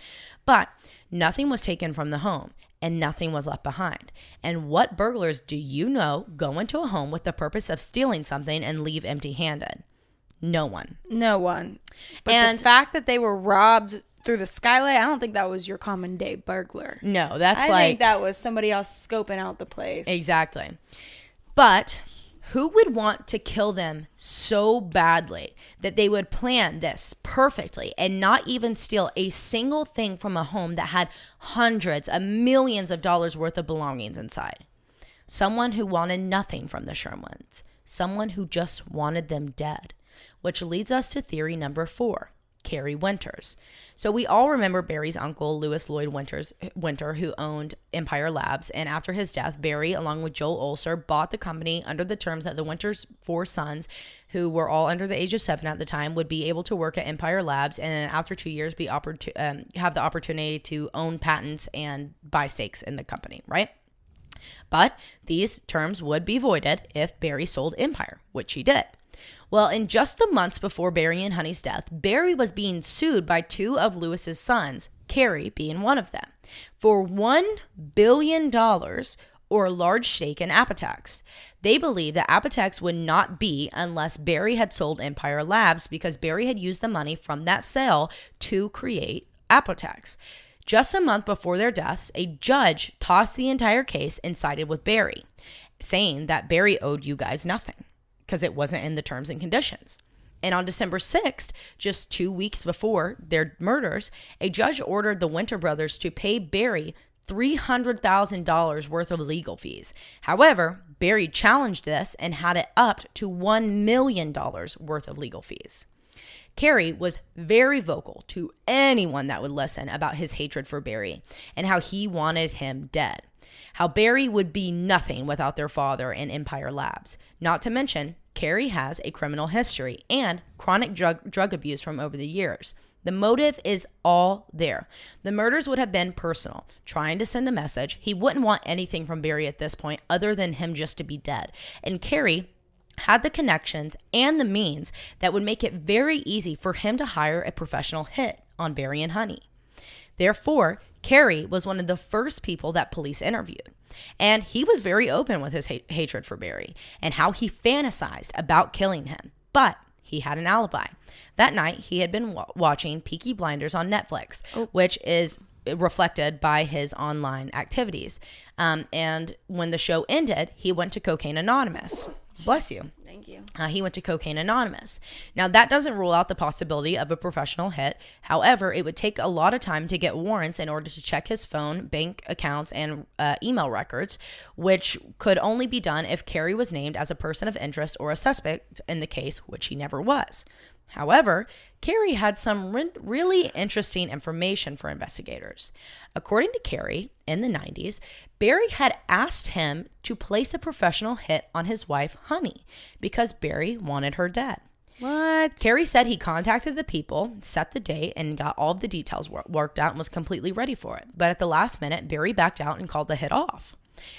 But nothing was taken from the home, and nothing was left behind. And what burglars do you know go into a home with the purpose of stealing something and leave empty-handed? No one. No one. But the fact that they were robbed through the skylight, I don't think that was your common day burglar. No, that's I think that was somebody else scoping out the place. Exactly. But who would want to kill them so badly that they would plan this perfectly and not even steal a single thing from a home that had hundreds of millions of dollars worth of belongings inside? Someone who wanted nothing from the Shermans. Someone who just wanted them dead. Which leads us to theory number 4. Carrie Winters. So we all remember Barry's uncle, Lewis Lloyd Winter, who owned Empire Labs. And after his death, Barry, along with Joel Ulcer, bought the company under the terms that the Winters' 4 sons, who were all under the age of 7 at the time, would be able to work at Empire Labs, and after 2 years have the opportunity to own patents and buy stakes in the company, right? But these terms would be voided if Barry sold Empire, which he did. Well, in just the months before Barry and Honey's death, Barry was being sued by 2 of Lewis's sons, Carrie being one of them, for $1 billion or a large stake in Apotex. They believed that Apotex would not be unless Barry had sold Empire Labs, because Barry had used the money from that sale to create Apotex. Just a month before their deaths, a judge tossed the entire case and sided with Barry, saying that Barry owed you guys nothing, because it wasn't in the terms and conditions. And on December 6th, just 2 weeks before their murders, a judge ordered the Winter brothers to pay Barry $300,000 worth of legal fees. However, Barry challenged this and had it upped to $1 million worth of legal fees. Carrie was very vocal to anyone that would listen about his hatred for Barry and how he wanted him dead. How Barry would be nothing without their father in Empire Labs. Not to mention, Carrie has a criminal history and chronic drug abuse from over the years. The motive is all there. The murders would have been personal, trying to send a message. He wouldn't want anything from Barry at this point other than him just to be dead. And Carrie had the connections and the means that would make it very easy for him to hire a professional hit on Barry and Honey. Therefore, Carrie was one of the first people that police interviewed. And he was very open with his hatred for Barry and how he fantasized about killing him. But he had an alibi. That night, he had been watching Peaky Blinders on Netflix, which is reflected by his online activities. And when the show ended, he went to Cocaine Anonymous. Bless you. Thank you. He went to Cocaine Anonymous. Now, that doesn't rule out the possibility of a professional hit. However, it would take a lot of time to get warrants in order to check his phone, bank accounts, and email records, which could only be done if Carrie was named as a person of interest or a suspect in the case, which he never was. However, Carrie had some really interesting information for investigators. According to Carrie, in the 90s, Barry had asked him to place a professional hit on his wife, Honey, because Barry wanted her dead. What? Carrie said he contacted the people, set the date, and got all of the details worked out and was completely ready for it. But at the last minute, Barry backed out and called the hit off.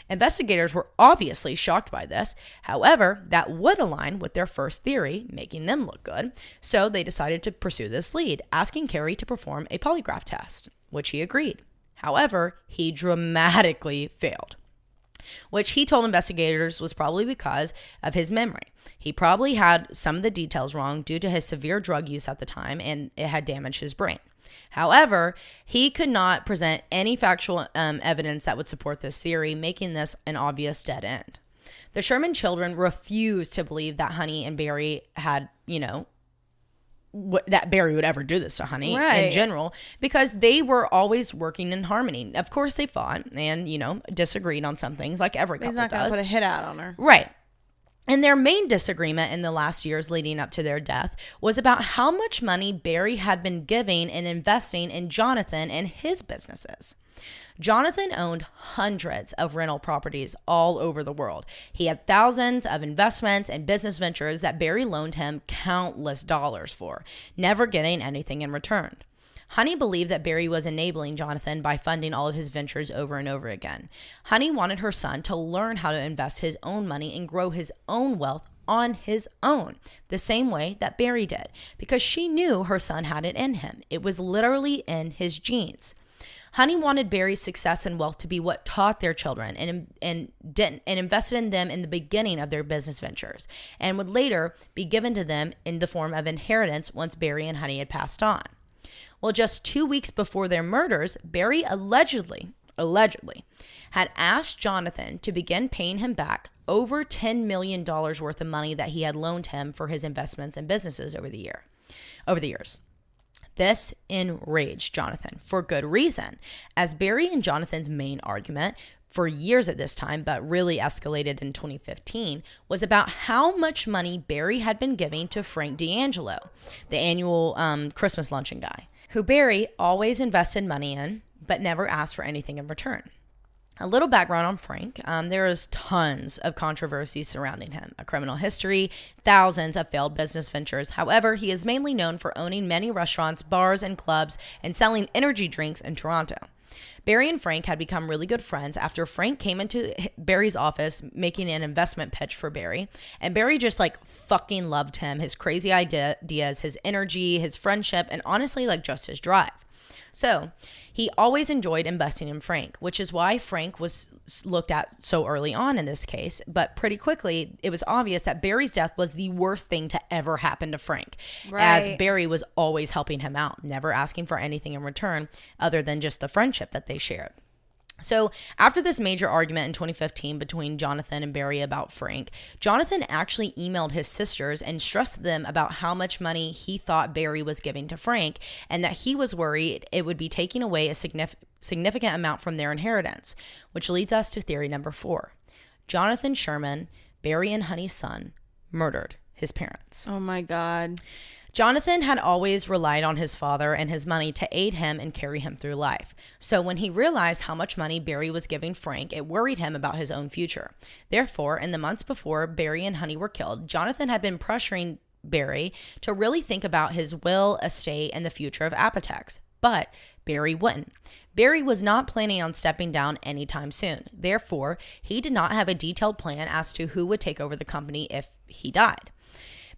Investigators were obviously shocked by this. However, that would align with their first theory, making them look good. So they decided to pursue this lead, asking Carrie to perform a polygraph test, which he agreed. However, he dramatically failed. which he told investigators was probably because of his memory. He probably had some of the details wrong due to his severe drug use at the time, and it had damaged his brain. However, he could not present any factual evidence that would support this theory, making this an obvious dead end. The Sherman children refused to believe that Honey and Barry had, that Barry would ever do this to Honey in general, because they were always working in harmony. Of course, they fought and, disagreed on some things like every couple does. He's not going to put a hit out on her. Right. And their main disagreement in the last years leading up to their death was about how much money Barry had been giving and investing in Jonathan and his businesses. Jonathan owned hundreds of rental properties all over the world. He had thousands of investments and business ventures that Barry loaned him countless dollars for, never getting anything in return. Honey believed that Barry was enabling Jonathan by funding all of his ventures over and over again. Honey wanted her son to learn how to invest his own money and grow his own wealth on his own, the same way that Barry did, because she knew her son had it in him. It was literally in his genes. Honey wanted Barry's success and wealth to be what taught their children and invested in them in the beginning of their business ventures, and would later be given to them in the form of inheritance once Barry and Honey had passed on. Well, just 2 weeks before their murders, Barry allegedly had asked Jonathan to begin paying him back over $10 million worth of money that he had loaned him for his investments and businesses over the years. This enraged Jonathan for good reason, as Barry and Jonathan's main argument for years at this time, but really escalated in 2015, was about how much money Barry had been giving to Frank D'Angelo, the annual Christmas luncheon guy, who Barry always invested money in, but never asked for anything in return. A little background on Frank. There is tons of controversy surrounding him, a criminal history, thousands of failed business ventures. However, he is mainly known for owning many restaurants, bars, and clubs, and selling energy drinks in Toronto. Barry and Frank had become really good friends after Frank came into Barry's office making an investment pitch for Barry. And Barry just fucking loved him, his crazy ideas, his energy, his friendship, and honestly just his drive. So he always enjoyed investing in Frank, which is why Frank was looked at so early on in this case. But pretty quickly, it was obvious that Barry's death was the worst thing to ever happen to Frank, as Barry was always helping him out, never asking for anything in return other than just the friendship that they shared. So after this major argument in 2015 between Jonathan and Barry about Frank, Jonathan actually emailed his sisters and stressed them about how much money he thought Barry was giving to Frank, and that he was worried it would be taking away a significant amount from their inheritance, which leads us to theory number 4. Jonathan Sherman, Barry and Honey's son, murdered his parents. Oh my God. Jonathan had always relied on his father and his money to aid him and carry him through life. So when he realized how much money Barry was giving Frank, it worried him about his own future. Therefore, in the months before Barry and Honey were killed, Jonathan had been pressuring Barry to really think about his will, estate, and the future of Apotex. But Barry wouldn't. Barry was not planning on stepping down anytime soon. Therefore, he did not have a detailed plan as to who would take over the company if he died.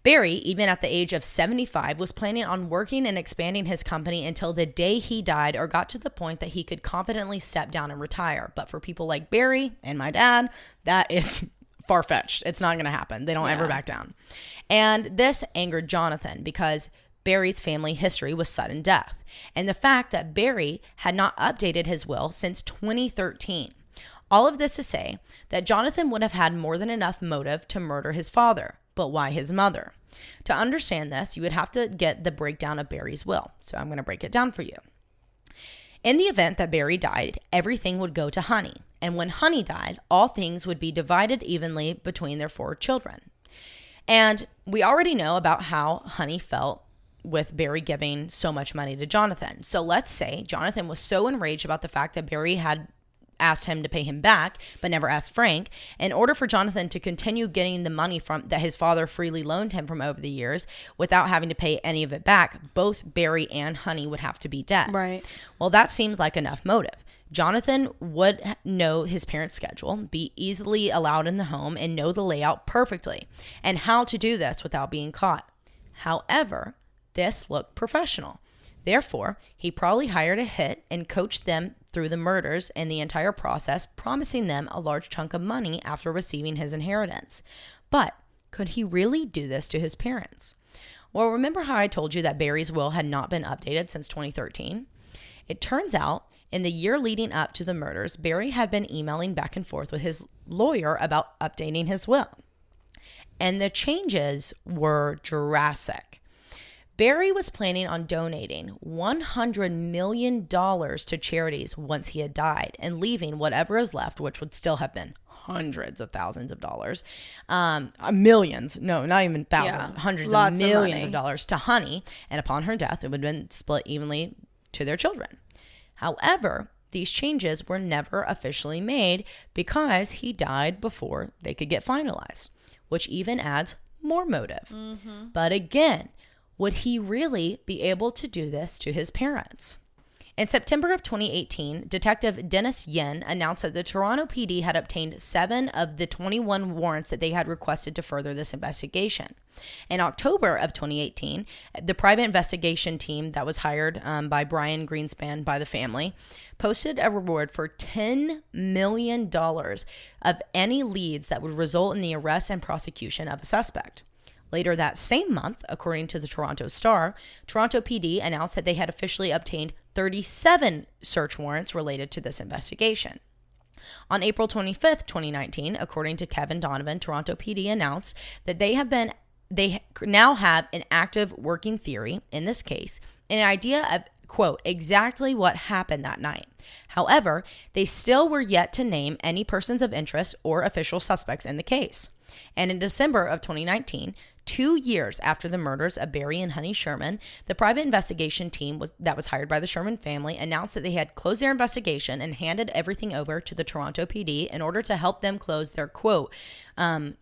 Barry, even at the age of 75, was planning on working and expanding his company until the day he died or got to the point that he could confidently step down and retire. But for people like Barry and my dad, that is far-fetched. It's not going to happen. They don't ever back down. And this angered Jonathan because Barry's family history was sudden death, and the fact that Barry had not updated his will since 2013. All of this to say that Jonathan would have had more than enough motive to murder his father. But why his mother? To understand this, you would have to get the breakdown of Barry's will. So I'm going to break it down for you. In the event that Barry died, everything would go to Honey. And when Honey died, all things would be divided evenly between their 4 children. And we already know about how Honey felt with Barry giving so much money to Jonathan. So let's say Jonathan was so enraged about the fact that Barry had asked him to pay him back, but never asked Frank. In order for Jonathan to continue getting the money that his father freely loaned him from over the years without having to pay any of it back, both Barry and Honey would have to be dead. Right. Well, that seems like enough motive. Jonathan would know his parents' schedule, be easily allowed in the home, and know the layout perfectly, and how to do this without being caught. However, this looked professional. Therefore, he probably hired a hit and coached them through the murders and the entire process, promising them a large chunk of money after receiving his inheritance. But could he really do this to his parents? Well, remember how I told you that Barry's will had not been updated since 2013? It turns out, in the year leading up to the murders, Barry had been emailing back and forth with his lawyer about updating his will. And the changes were drastic. Barry was planning on donating $100 million to charities once he had died and leaving whatever is left, which would still have been hundreds of thousands of dollars, millions, no, not even thousands, hundreds of millions of dollars to Honey. And upon her death, it would have been split evenly to their children. However, these changes were never officially made because he died before they could get finalized, which even adds more motive. Mm-hmm. But again, would he really be able to do this to his parents? In September of 2018, Detective Dennis Yen announced that the Toronto PD had obtained 7 of the 21 warrants that they had requested to further this investigation. In October of 2018, the private investigation team that was hired by Brian Greenspan by the family posted a reward for $10 million of any leads that would result in the arrest and prosecution of a suspect. Later that same month, according to the Toronto Star, Toronto PD announced that they had officially obtained 37 search warrants related to this investigation. On April 25th, 2019, according to Kevin Donovan, Toronto PD announced that they now have an active working theory in this case, an idea of, quote, exactly what happened that night. However, they still were yet to name any persons of interest or official suspects in the case. And in December of 2019, 2 years after the murders of Barry and Honey Sherman, the private investigation team that was hired by the Sherman family announced that they had closed their investigation and handed everything over to the Toronto PD in order to help them close their, quote,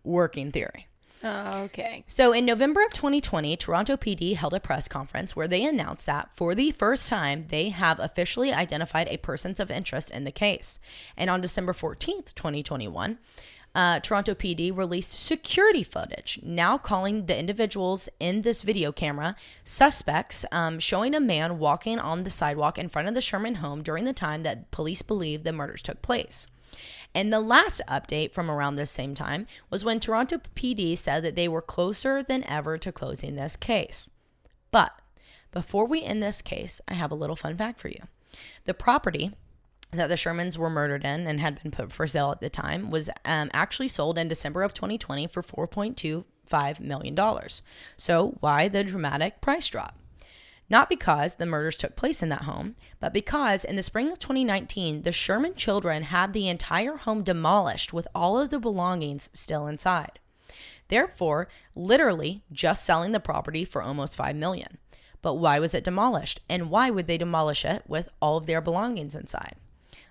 working theory. Oh, okay. So in November of 2020, Toronto PD held a press conference where they announced that for the first time, they have officially identified a persons of interest in the case. And on December 14th, 2021, Toronto PD released security footage, now calling the individuals in this video camera suspects, showing a man walking on the sidewalk in front of the Sherman home during the time that police believe the murders took place. And the last update from around this same time was when Toronto PD said that they were closer than ever to closing this case. But before we end this case, I have a little fun fact for you. The property that the Shermans were murdered in and had been put for sale at the time was actually sold in December of 2020 for $4.25 million. So why the dramatic price drop? Not because the murders took place in that home, but because in the spring of 2019, the Sherman children had the entire home demolished with all of the belongings still inside. Therefore, literally just selling the property for almost $5 million. But why was it demolished? And why would they demolish it with all of their belongings inside?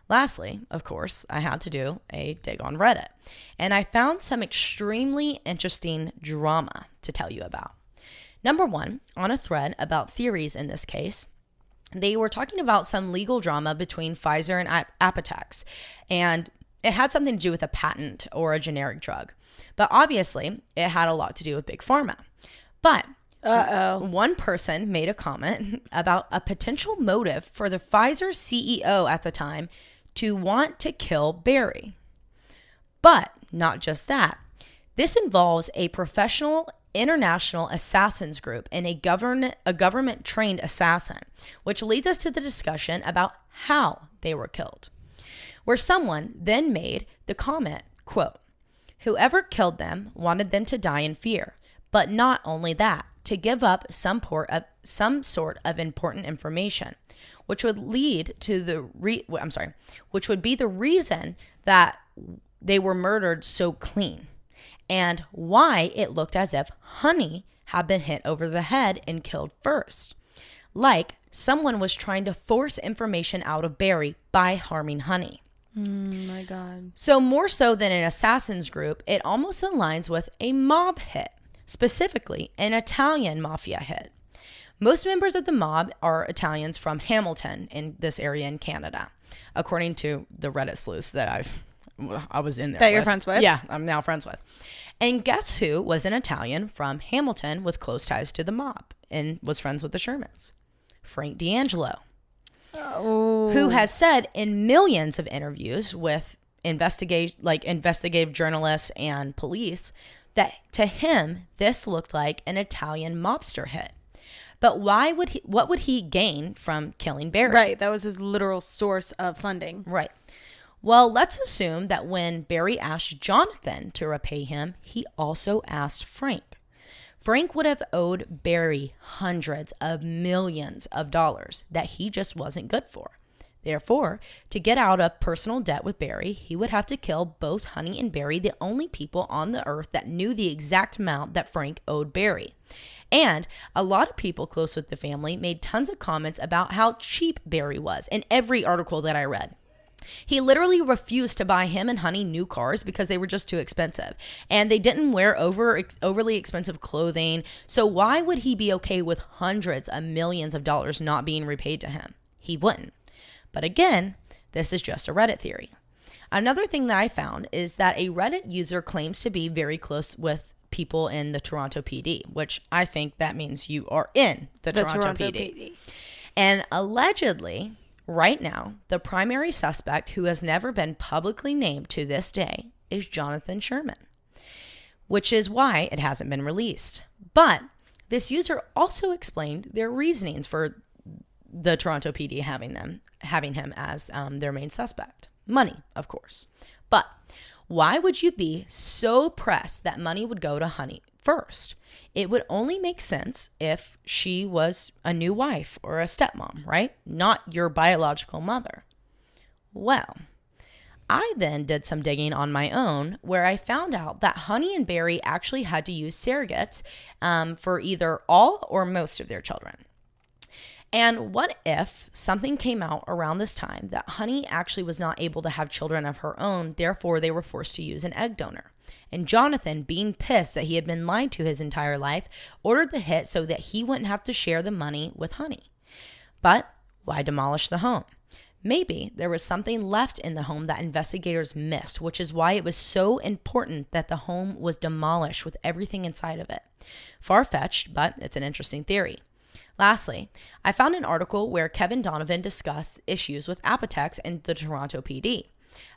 Lastly, of course, I had to do a dig on Reddit, and I found some extremely interesting drama to tell you about. Number one, on a thread about theories in this case, they were talking about some legal drama between Pfizer and Apotex, and it had something to do with a patent or a generic drug. But obviously, it had a lot to do with Big Pharma. But one person made a comment about a potential motive for the Pfizer CEO at the time to want to kill Barry. But not just that. This involves a professional international assassins group and a government-trained assassin, which leads us to the discussion about how they were killed, where someone then made the comment, quote, whoever killed them wanted them to die in fear, but not only that, to give up some sort of important information, which would lead to which would be the reason that they were murdered so clean, and why it looked as if Honey had been hit over the head and killed first, like someone was trying to force information out of Barry by harming Honey. My God. So more so than an assassin's group, it almost aligns with a mob hit, specifically an Italian mafia hit. Most members of the mob are Italians from Hamilton in this area in Canada, according to the Reddit sleuths that I was in there that you're friends with? Yeah, I'm now friends with. And guess who was an Italian from Hamilton with close ties to the mob and was friends with the Shermans? Frank D'Angelo. who has said in millions of interviews with investigative journalists and police that to him, this looked like an Italian mobster hit. But what would he gain from killing Barry? Right. That was his literal source of funding. Right. Well, let's assume that when Barry asked Jonathan to repay him, he also asked Frank. Frank would have owed Barry hundreds of millions of dollars that he just wasn't good for. Therefore, to get out of personal debt with Barry, he would have to kill both Honey and Barry, the only people on the earth that knew the exact amount that Frank owed Barry. And a lot of people close with the family made tons of comments about how cheap Barry was in every article that I read. He literally refused to buy him and Honey new cars because they were just too expensive. And they didn't wear overly expensive clothing. So why would he be okay with hundreds of millions of dollars not being repaid to him? He wouldn't. But again, this is just a Reddit theory. Another thing that I found is that a Reddit user claims to be very close with people in the Toronto PD, which I think that means you are in the Toronto PD. And allegedly, right now, the primary suspect who has never been publicly named to this day is Jonathan Sherman, which is why it hasn't been released. But this user also explained their reasonings for the Toronto PD having him as their main suspect. Money, of course. But why would you be so pressed that money would go to Honey first? It would only make sense if she was a new wife or a stepmom, right? Not your biological mother. Well, I then did some digging on my own where I found out that Honey and Barry actually had to use surrogates for either all or most of their children. And what if something came out around this time that Honey actually was not able to have children of her own, therefore they were forced to use an egg donor? And Jonathan, being pissed that he had been lied to his entire life, ordered the hit so that he wouldn't have to share the money with Honey. But why demolish the home? Maybe there was something left in the home that investigators missed, which is why it was so important that the home was demolished with everything inside of it. Far-fetched, but it's an interesting theory. Lastly, I found an article where Kevin Donovan discussed issues with Apotex and the Toronto PD.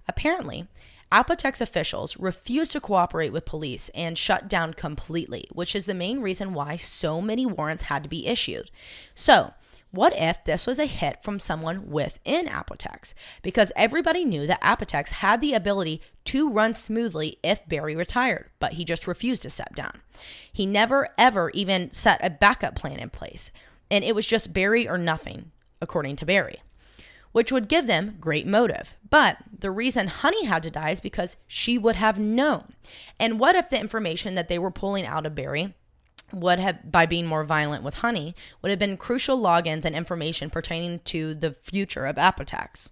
Apparently, Apotex officials refused to cooperate with police and shut down completely, which is the main reason why so many warrants had to be issued. So, what if this was a hit from someone within Apotex? Because everybody knew that Apotex had the ability to run smoothly if Barry retired, but he just refused to step down. He never, ever even set a backup plan in place. And it was just Barry or nothing, according to Barry, which would give them great motive. But the reason Honey had to die is because she would have known. And what if the information that they were pulling out of Barry would have, by being more violent with Honey, would have been crucial logins and information pertaining to the future of Apotex?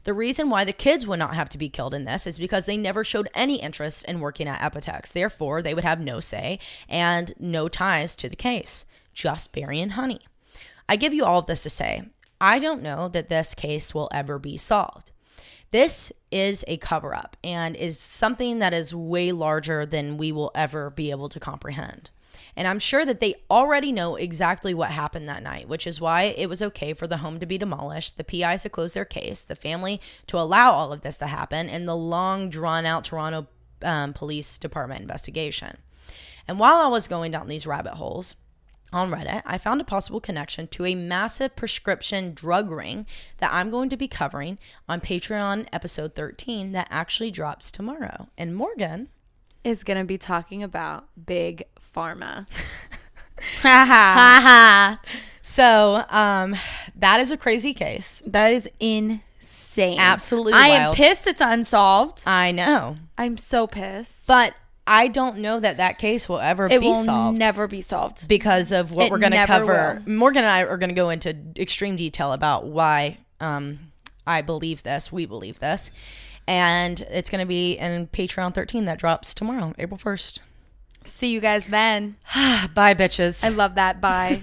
The reason why the kids would not have to be killed in this is because they never showed any interest in working at Apotex. Therefore, they would have no say and no ties to the case, just Barry and Honey. I give you all of this to say, I don't know that this case will ever be solved. This is a cover-up and is something that is way larger than we will ever be able to comprehend. And I'm sure that they already know exactly what happened that night, which is why it was okay for the home to be demolished, the PIs to close their case, the family to allow all of this to happen, and the long, drawn-out Toronto Police Department investigation. And while I was going down these rabbit holes on Reddit, I found a possible connection to a massive prescription drug ring that I'm going to be covering on Patreon episode 13 that actually drops tomorrow. And Morgan is going to be talking about Big Pharma. So, that is a crazy case. That is insane. Absolutely I wild. am pissed it's unsolved. I know. I'm so pissed. But I don't know that that case will ever be solved. It will never be solved. Because of what we're going to cover. Will. Morgan and I are going to go into extreme detail about why I believe this, we believe this. And it's going to be in Patreon 13 that drops tomorrow, April 1st. See you guys then. Bye, bitches. I love that. Bye.